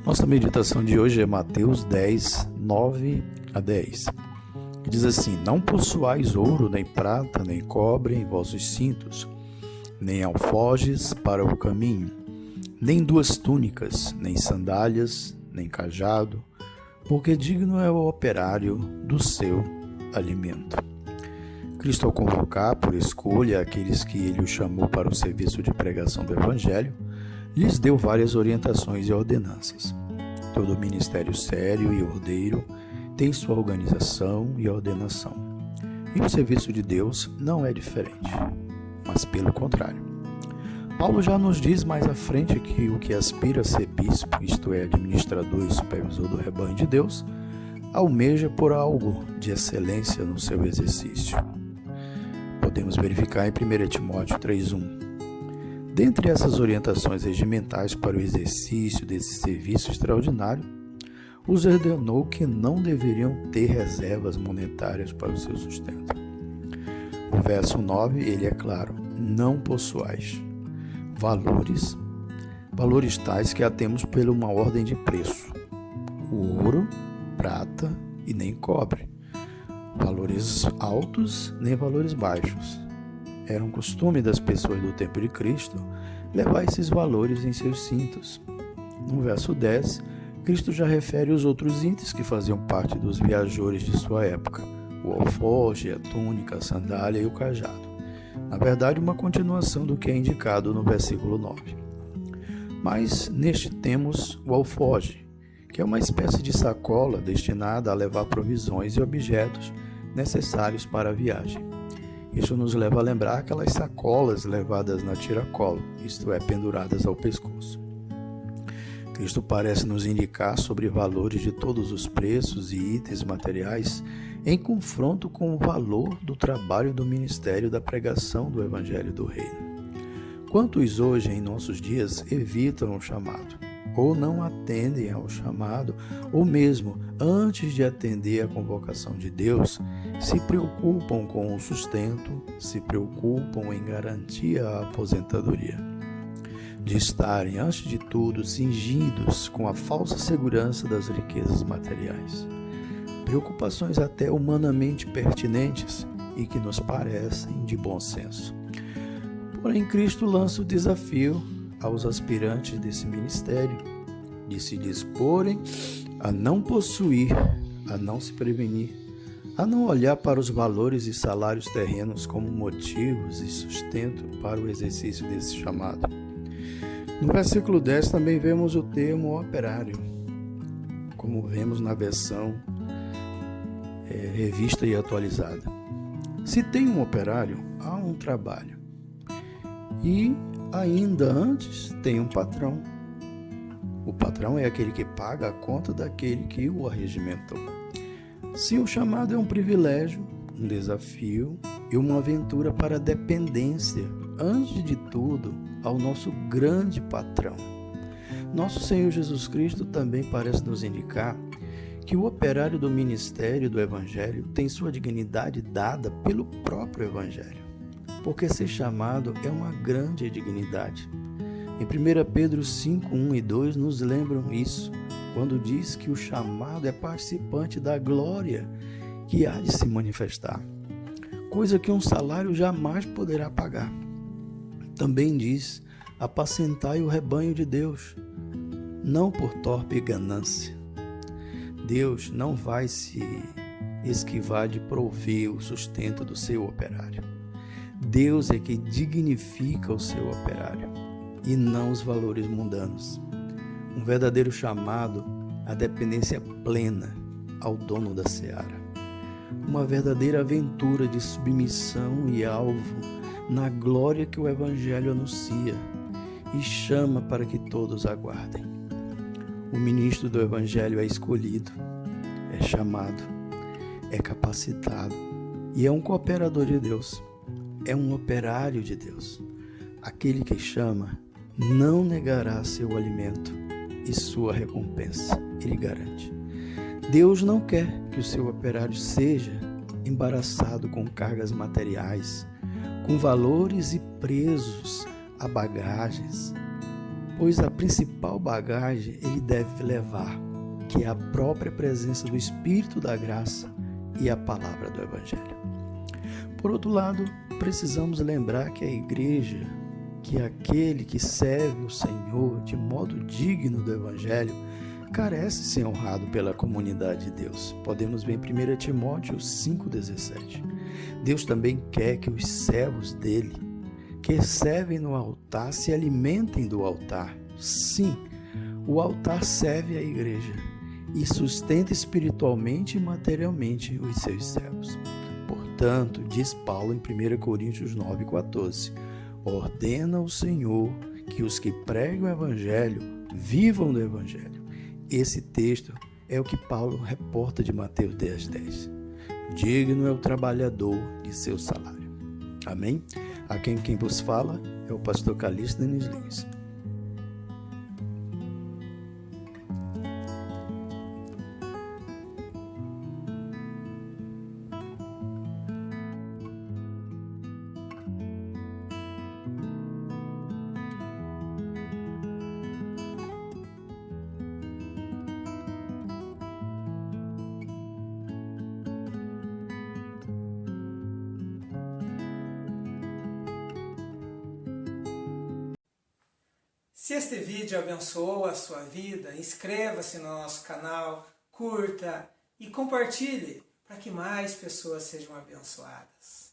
Nossa meditação de hoje é Mateus 10, 9 a 10. Que diz assim: Não possuais ouro, nem prata, nem cobre em vossos cintos, nem alforjes para o caminho, nem duas túnicas, nem sandálias, nem cajado, porque digno é o operário do seu alimento. Cristo, ao convocar por escolha aqueles que ele o chamou para o serviço de pregação do Evangelho, lhes deu várias orientações e ordenanças. Todo ministério sério e ordeiro tem sua organização e ordenação. E o serviço de Deus não é diferente, mas pelo contrário. Paulo já nos diz mais à frente que o que aspira a ser bispo, isto é, administrador e supervisor do rebanho de Deus, almeja por algo de excelência no seu exercício. Podemos verificar em 1 Timóteo 3,1. Dentre essas orientações regimentais para o exercício desse serviço extraordinário, os ordenou que não deveriam ter reservas monetárias para o seu sustento. No verso 9, ele é claro: não possuais valores tais que atemos por uma ordem de preço: o ouro, prata e nem cobre, valores altos nem valores baixos. Era um costume das pessoas do tempo de Cristo levar esses valores em seus cintos. No verso 10, Cristo já refere os outros itens que faziam parte dos viajores de sua época: o alforje, a túnica, a sandália e o cajado. Na verdade, uma continuação do que é indicado no versículo 9. Mas neste temos o alforje, que é uma espécie de sacola destinada a levar provisões e objetos necessários para a viagem. Isso nos leva a lembrar aquelas sacolas levadas na tiracolo, isto é, penduradas ao pescoço. Cristo parece nos indicar sobre valores de todos os preços e itens materiais em confronto com o valor do trabalho do ministério da pregação do Evangelho do Reino. Quantos hoje, em nossos dias, evitam o chamado, ou não atendem ao chamado, ou mesmo, antes de atender à convocação de Deus, se preocupam com o sustento, se preocupam em garantir a aposentadoria, de estarem, antes de tudo, cingidos com a falsa segurança das riquezas materiais. Preocupações até humanamente pertinentes e que nos parecem de bom senso. Porém, Cristo lança o desafio aos aspirantes desse ministério de se disporem a não possuir, a não se prevenir, a não olhar para os valores e salários terrenos como motivos e sustento para o exercício desse chamado. No versículo 10 também vemos o termo operário, como vemos na versão revista e atualizada. Se tem um operário, há um trabalho. E ainda antes tem um patrão. O patrão é aquele que paga a conta daquele que o arregimentou. Se o chamado é um privilégio, um desafio e uma aventura para a dependência, antes de tudo, ao nosso grande patrão. Nosso Senhor Jesus Cristo também parece nos indicar que o operário do ministério do Evangelho tem sua dignidade dada pelo próprio Evangelho, porque ser chamado é uma grande dignidade. Em 1 Pedro 5, 1 e 2 nos lembram isso, quando diz que o chamado é participante da glória que há de se manifestar, coisa que um salário jamais poderá pagar. Também diz: apacentai o rebanho de Deus, não por torpe ganância. Deus não vai se esquivar de prover o sustento do seu operário. Deus é que dignifica o seu operário e não os valores mundanos. Um verdadeiro chamado à dependência plena ao dono da seara. Uma verdadeira aventura de submissão e alvo na glória que o Evangelho anuncia e chama para que todos aguardem. O ministro do Evangelho é escolhido, é chamado, é capacitado e é um cooperador de Deus, é um operário de Deus. Aquele que chama não negará seu alimento e sua recompensa, ele garante. Deus não quer que o seu operário seja embaraçado com cargas materiais, com valores e presos a bagagens, pois a principal bagagem ele deve levar, que é a própria presença do Espírito da graça e a palavra do Evangelho. Por outro lado, precisamos lembrar que a igreja, que aquele que serve o Senhor de modo digno do Evangelho, carece de ser honrado pela comunidade de Deus. Podemos ver em 1 Timóteo 5,17. Deus também quer que os servos dele, que servem no altar, se alimentem do altar. Sim, o altar serve à igreja e sustenta espiritualmente e materialmente os seus servos. Portanto, diz Paulo em 1 Coríntios 9,14, ordena o Senhor que os que pregam o Evangelho vivam do Evangelho. Esse texto é o que Paulo reporta de Mateus 10,10. Digno é o trabalhador de seu salário. Amém? Aqui quem vos fala é o pastor Calixto Denis Lins. Se este vídeo abençoou a sua vida, inscreva-se no nosso canal, curta e compartilhe para que mais pessoas sejam abençoadas.